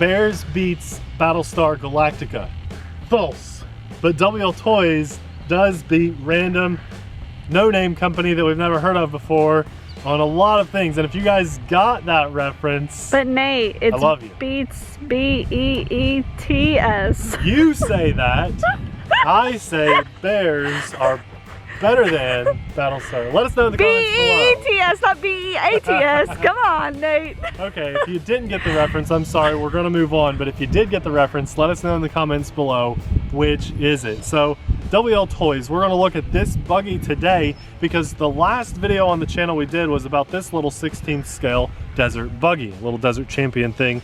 Bears beats Battlestar Galactica. False. But WLToys does beat random, no-name company that we've never heard of before on a lot of things. And if you guys got that reference, but Nate, it's I love you. Beats, B-E-E-T-S. You say that. I say Bears are better than Battlestar. Let us know in the comments below. B-E-E-T-S, not B-E-A-T-S. Come on, Nate. Okay, if you didn't get the reference, I'm sorry, we're gonna move on. But if you did get the reference, let us know in the comments below which is it. So, WLToys, we're gonna look at this buggy today because the last video on the channel we did was about this little 16th scale desert buggy, a little desert champion thing.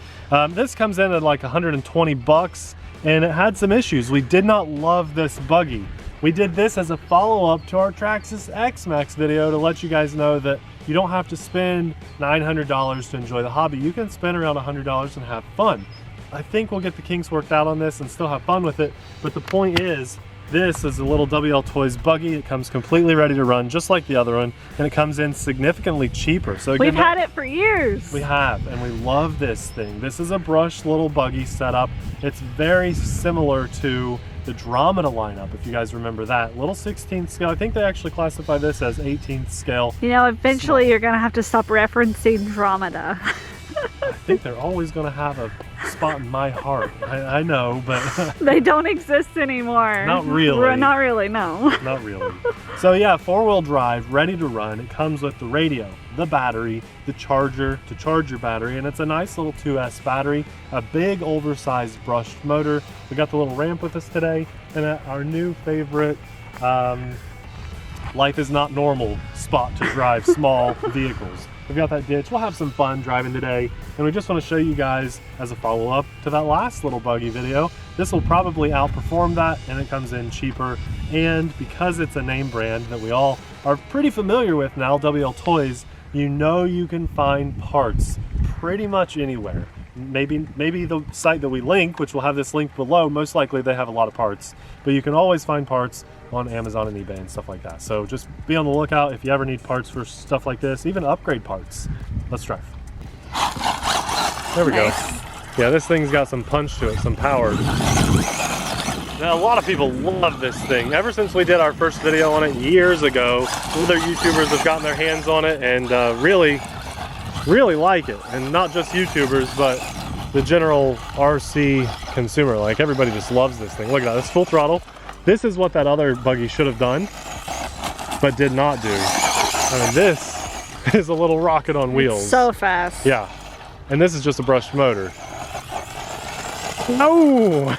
This comes in at like 120 bucks and it had some issues. We did not love this buggy. We did this as a follow-up to our Traxxas X-Max video to let you guys know that you don't have to spend $900 to enjoy the hobby. You can spend around $100 and have fun. I think we'll get the kinks worked out on this and still have fun with it, but the point is, this is a little WLToys buggy. It comes completely ready to run, just like the other one, and it comes in significantly cheaper. So again, we've had it for years. We have, and we love this thing. This is a brushed little buggy setup. It's very similar to the Dromeda lineup, if you guys remember that. Little 16th scale. I think they actually classify this as 18th scale. You know, eventually small. You're gonna have to stop referencing Dromeda. I think they're always gonna have a spot in my heart. I know, but they don't exist anymore. Not really. Not really, no. Not really. So yeah, 4-wheel drive, ready to run. It comes with the radio, the battery, the charger to charge your battery, and it's a nice little 2S battery, a big oversized brushed motor. We got the little ramp with us today, and our new favorite life is not normal spot to drive small vehicles. We've got that ditch. We'll have some fun driving today, and we just want to show you guys as a follow-up to that last little buggy video. This will probably outperform that, and it comes in cheaper, and because it's a name brand that we all are pretty familiar with now, WLToys, you know you can find parts pretty much anywhere. Maybe the site that we link, which will have this link below, most likely they have a lot of parts, but you can always find parts on Amazon and eBay and stuff like that. So just be on the lookout if you ever need parts for stuff like this, even upgrade parts. Let's drive. There we go. Yeah, this thing's got some punch to it, some power. Now, a lot of people love this thing. Ever since we did our first video on it years ago, other YouTubers have gotten their hands on it and really like it. And not just YouTubers, but the general RC consumer. Like, everybody just loves this thing. Look at that, it's full throttle. This is what that other buggy should have done, but did not do. I mean, this is a little rocket on wheels. It's so fast. Yeah, and this is just a brushed motor. No!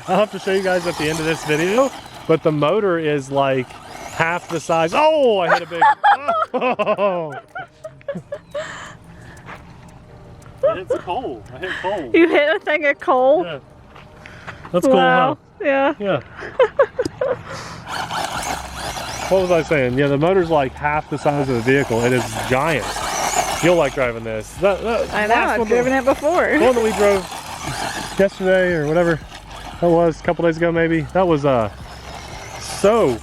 I'll have to show you guys at the end of this video, but the motor is like half the size. Oh, I hit a big, oh! It's coal. I hit coal. You hit a thing of coal? Yeah. That's cool, huh? Yeah. Yeah. What was I saying? Yeah, the motor's like half the size of the vehicle. It is giant. You'll like driving this. I know, I've driven it before. The one that we drove yesterday or whatever that was, a couple days ago maybe, that was so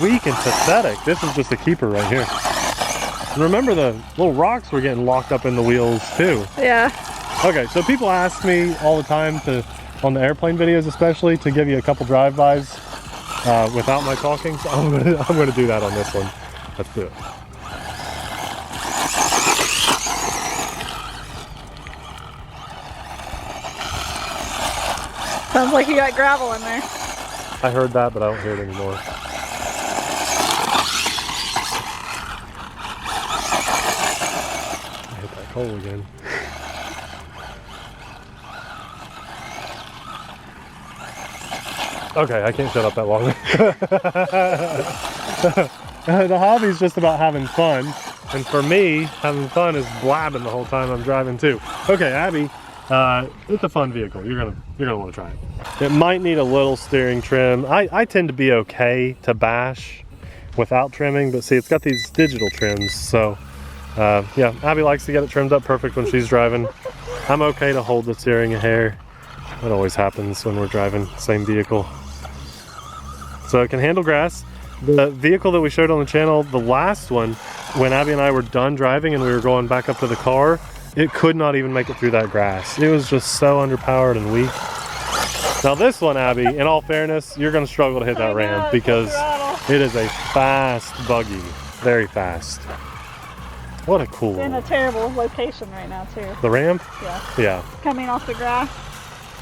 weak and pathetic. This is just a keeper right here. And remember the little rocks were getting locked up in the wheels too. Yeah. Okay, so people ask me all the time on the airplane videos especially, to give you a couple drive-bys without my talking, so I'm gonna do that on this one. Let's do it. Sounds like you got gravel in there. I heard that, but I don't hear it anymore. I hit that coal again. Okay, I can't shut up that long. The hobby's just about having fun, and for me, having fun is blabbing the whole time I'm driving too. Okay, Abby, it's a fun vehicle. You're gonna want to try it. It might need a little steering trim. I tend to be okay to bash without trimming, but see, it's got these digital trims, so yeah, Abby likes to get it trimmed up perfect when she's driving. I'm okay to hold the steering a hair. That always happens when we're driving the same vehicle. So it can handle grass. The vehicle that we showed on the channel, the last one, when Abby and I were done driving and we were going back up to the car, it could not even make it through that grass. It was just so underpowered and weak. Now this one, Abby, in all fairness, you're gonna struggle to hit that ram because it is a fast buggy, very fast. What a cool. It's in a terrible location right now too. The ram? Yeah. Yeah. Coming off the grass.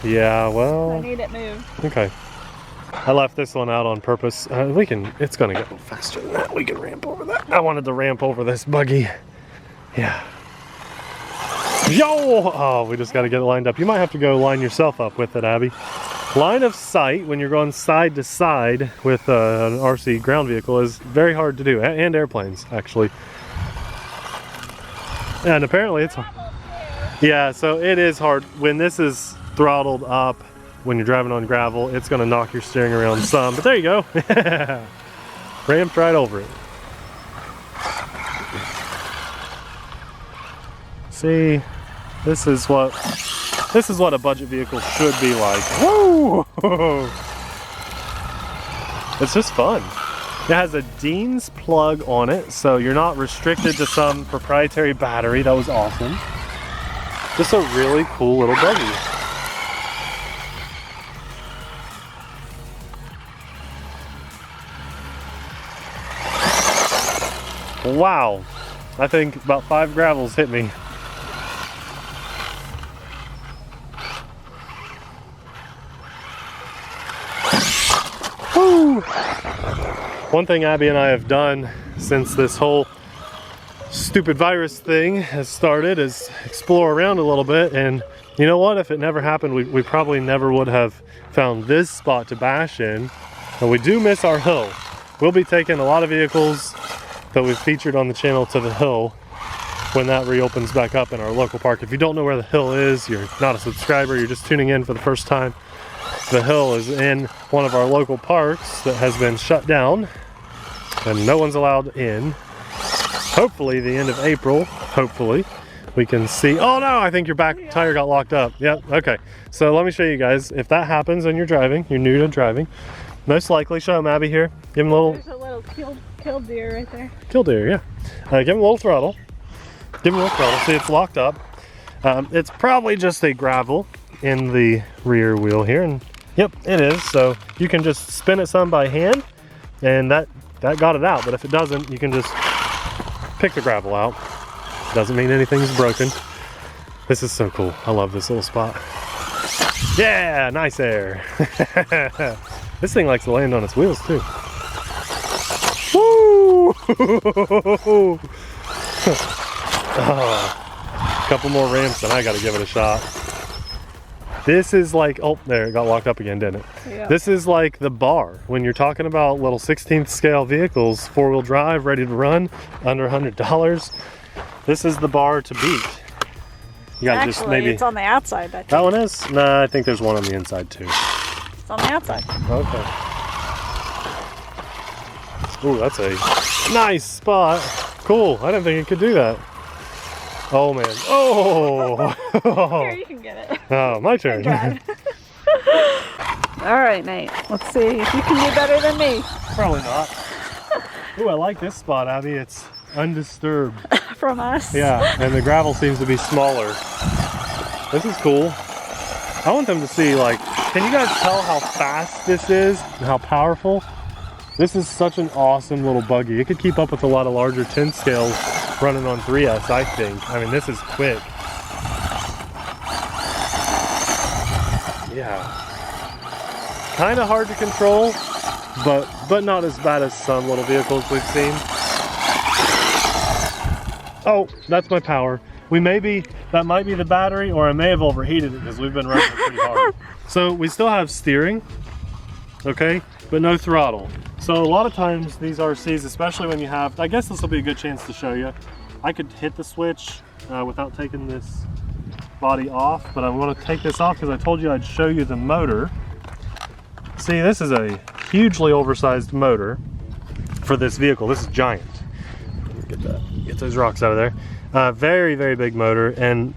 Yeah, well. I need it moved. Okay. I left this one out on purpose. It's gonna go faster than that. We can ramp over that. I wanted to ramp over this buggy. Yeah. Yo! Oh, we just got to get it lined up. You might have to go line yourself up with it, Abby. Line of sight when you're going side to side with an RC ground vehicle is very hard to do, and airplanes, actually. And apparently it's hard. Yeah, so it is hard. When this is throttled up, when you're driving on gravel, it's going to knock your steering around some. But there you go. Ramped right over it. See, this is what a budget vehicle should be like. Woo! It's just fun. It has a Dean's plug on it, so you're not restricted to some proprietary battery. That was awesome. Just a really cool little buggy. Wow, I think about 5 gravels hit me. Woo! One thing Abby and I have done since this whole stupid virus thing has started is explore around a little bit, and you know what, if it never happened, we probably never would have found this spot to bash in. And we do miss our hill. We'll be taking a lot of vehicles that we've featured on the channel to the hill when that reopens back up in our local park. If you don't know where the hill is, you're not a subscriber, you're just tuning in for the first time. The hill is in one of our local parks that has been shut down and no one's allowed in. Hopefully the end of April, hopefully, we can see. Oh no, I think your back tire got locked up. Yep, okay. So let me show you guys. If that happens and you're driving, you're new to driving, most likely, show him Abby here. Give him a little. There's a little killdeer right there. Killdeer, yeah. Give him a little throttle. Give him a little throttle. See, it's locked up. It's probably just a gravel in the rear wheel here, and yep, it is. So you can just spin it some by hand, and that got it out. But if it doesn't, you can just pick the gravel out. Doesn't mean anything's broken. This is so cool. I love this little spot. Yeah, nice air. This thing likes to land on its wheels too. Woo! Oh, a couple more ramps and I gotta give it a shot. This is like, oh, there, it got locked up again, didn't it? Yeah. This is like the bar. When you're talking about little 16th scale vehicles, 4-wheel drive, ready to run, under $100, this is the bar to beat. You gotta actually, just maybe. It's on the outside. I think. That one is? Nah, I think there's one on the inside too. It's on the outside. Okay. Ooh, that's a nice spot. Cool. I didn't think it could do that. Oh man. Oh. Here, you can get it. Oh, my turn. All right, Nate. Let's see if you can do better than me. Probably not. Ooh, I like this spot, Abby. It's undisturbed. From us? Yeah, and the gravel seems to be smaller. This is cool. I want them to see, like, can you guys tell how fast this is and how powerful? This is such an awesome little buggy. It could keep up with a lot of larger 10 scales running on 3S, I think. I mean, this is quick. Yeah. Kind of hard to control, but not as bad as some little vehicles we've seen. Oh, that's my power. That might be the battery, or I may have overheated it because we've been running it pretty hard. So we still have steering, okay, but no throttle. So a lot of times these RCs, especially when you have, I guess this will be a good chance to show you. I could hit the switch without taking this body off, but I want to take this off because I told you I'd show you the motor. See, this is a hugely oversized motor for this vehicle. This is giant. Get those rocks out of there. Very, very big motor, and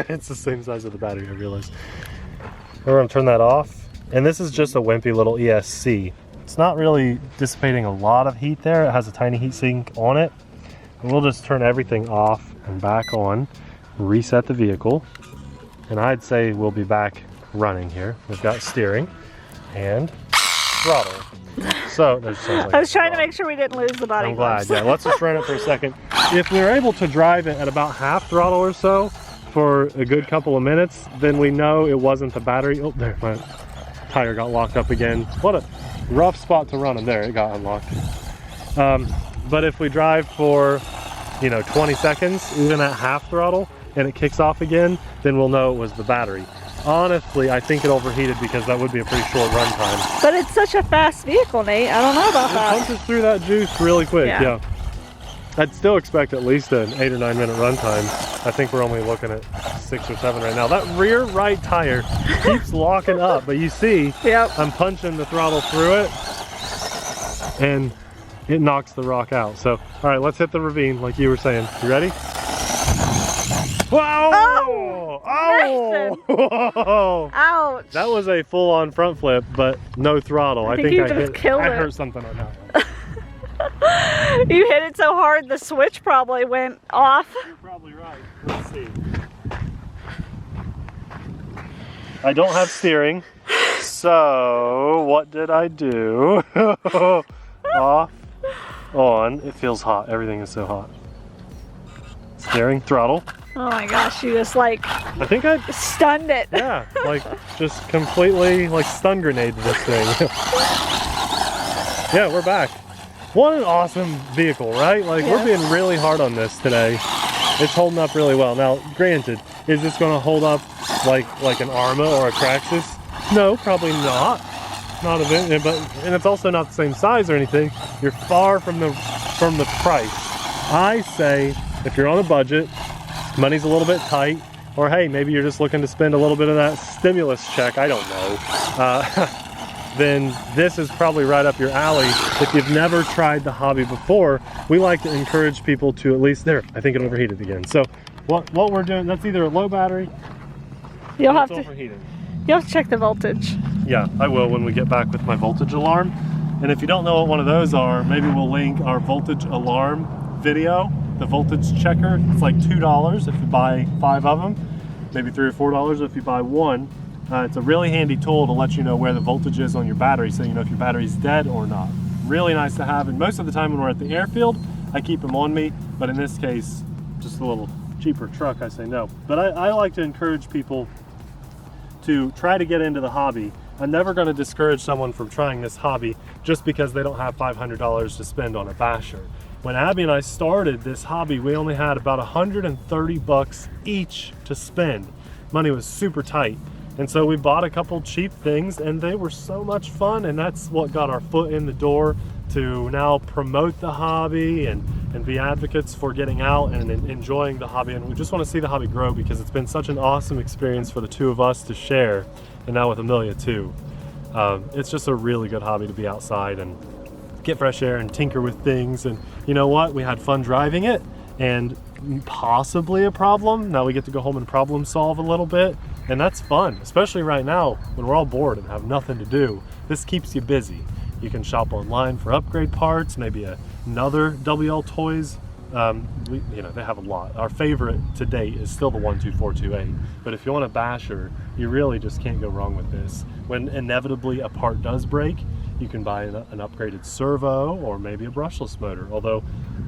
it's the same size of the battery, I realize. We're gonna turn that off. And this is just a wimpy little ESC. It's not really dissipating a lot of heat there. It has a tiny heat sink on it. And we'll just turn everything off and back on. reset the vehicle, and I'd say we'll be back running here. We've got steering and throttle. So there's I was trying to make sure we didn't lose the body. I'm glad. Yeah, let's just run it for a second. If we were able to drive it at about half throttle or so for a good couple of minutes, then we know it wasn't the battery. Oh, there, my tire got locked up again. What a rough spot to run them. There, it got unlocked. But if we drive for, 20 seconds, even at half throttle, and it kicks off again, then we'll know it was the battery. Honestly, I think it overheated because that would be a pretty short run time. But it's such a fast vehicle, Nate. I don't know about that. It punches through that juice really quick, yeah. I'd still expect at least an 8 or 9 minute run time. I think we're only looking at 6 or 7 right now. That rear right tire keeps locking up, but you see, I'm punching the throttle through it, and it knocks the rock out. So, all right, let's hit the ravine like you were saying. You ready? Wow! Oh! Ouch! That was a full-on front flip, but no throttle. I think I hurt something on that one. You hit it so hard the switch probably went off. You're probably right. Let's see. I don't have steering, so what did I do? Off, on. It feels hot. Everything is so hot. Steering, throttle. Oh my gosh, you just like I think I stunned it. Yeah, like just completely like stun grenade this thing. Yeah, we're back. What an awesome vehicle, right? Like we're being really hard on this today. It's holding up really well. Now, granted, is this going to hold up like an Arma or a Traxxas? No, probably not. Not a bit, and it's also not the same size or anything. You're far from the price. I say if you're on a budget, money's a little bit tight, or hey, maybe you're just looking to spend a little bit of that stimulus check, I don't know, then this is probably right up your alley. If you've never tried the hobby before, we like to encourage people to at least, there, I think it overheated again. So what we're doing, that's either a low battery, you'll have overheating. You'll have to check the voltage. Yeah, I will when we get back with my voltage alarm. And if you don't know what one of those are, maybe we'll link our voltage alarm video, the voltage checker. It's like $2 if you buy 5 of them, maybe $3 or $4 if you buy one. It's a really handy tool to let you know where the voltage is on your battery, so you know if your battery's dead or not. Really nice to have, and most of the time when we're at the airfield, I keep them on me, but in this case, just a little cheaper truck, I say no. But I like to encourage people to try to get into the hobby. I'm never going to discourage someone from trying this hobby just because they don't have $500 to spend on a basher. When Abby and I started this hobby, we only had about 130 bucks each to spend. Money was super tight. And so we bought a couple cheap things, and they were so much fun, and that's what got our foot in the door to now promote the hobby and be advocates for getting out and enjoying the hobby. And we just want to see the hobby grow because it's been such an awesome experience for the two of us to share, and now with Amelia too. It's just a really good hobby to be outside and get fresh air and tinker with things. And you know what? We had fun driving it, and possibly a problem. Now we get to go home and problem solve a little bit, and that's fun, especially right now when we're all bored and have nothing to do. This keeps you busy. You can shop online for upgrade parts, maybe another WLToys. They have a lot. Our favorite to date is still the 12428. But if you want a basher, you really just can't go wrong with this. When inevitably a part does break, you can buy an upgraded servo or maybe a brushless motor. Although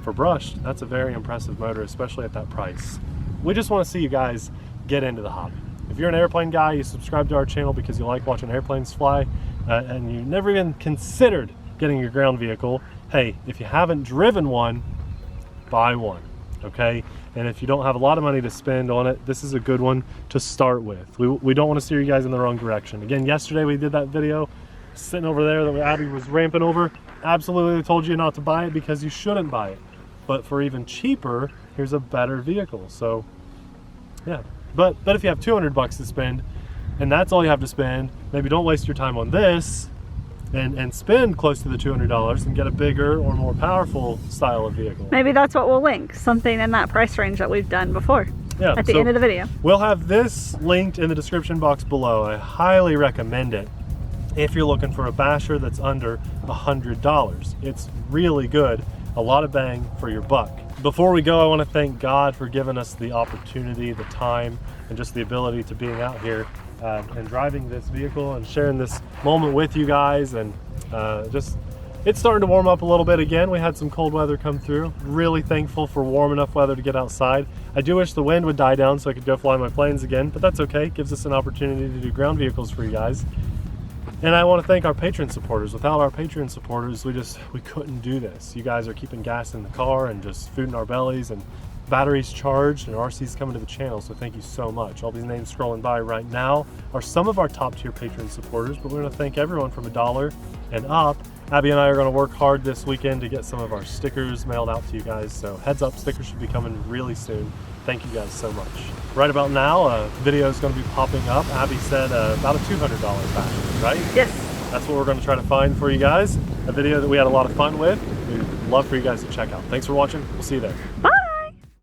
for brushed, that's a very impressive motor, especially at that price. We just want to see you guys get into the hobby. If you're an airplane guy, you subscribe to our channel because you like watching airplanes fly, and you never even considered getting your ground vehicle, hey, if you haven't driven one, buy one, okay? And if you don't have a lot of money to spend on it, this is a good one to start with. We don't want to steer you guys in the wrong direction. Again, yesterday we did that video sitting over there that Abby was ramping over. Absolutely told you not to buy it because you shouldn't buy it. But for even cheaper, here's a better vehicle. So yeah, but if you have 200 bucks to spend and that's all you have to spend, maybe don't waste your time on this and spend close to the $200 and get a bigger or more powerful style of vehicle. Maybe that's what we'll link, something in that price range that we've done before. Yeah, at the end of the video. We'll have this linked in the description box below. I highly recommend it if you're looking for a basher that's under $100. It's really good, a lot of bang for your buck. Before we go, I want to thank God for giving us the opportunity, the time, and just the ability to being out here and driving this vehicle and sharing this moment with you guys. And it's starting to warm up a little bit again. We had some cold weather come through. Really thankful for warm enough weather to get outside. I do wish the wind would die down so I could go fly my planes again, but that's okay. It gives us an opportunity to do ground vehicles for you guys. And I want to thank our Patreon supporters. Without our Patreon supporters, we couldn't do this. You guys are keeping gas in the car and just food in our bellies, and batteries charged, and RC's coming to the channel, so thank you so much. All these names scrolling by right now are some of our top tier Patreon supporters, but we want to thank everyone from $1 and up. Abby and I are going to work hard this weekend to get some of our stickers mailed out to you guys, so heads up, stickers should be coming really soon. Thank you guys so much. Right about now, a video is going to be popping up. Abby said about a $200 battery, right? Yes. That's what we're going to try to find for you guys. A video that we had a lot of fun with. We'd love for you guys to check out. Thanks for watching. We'll see you there. Bye.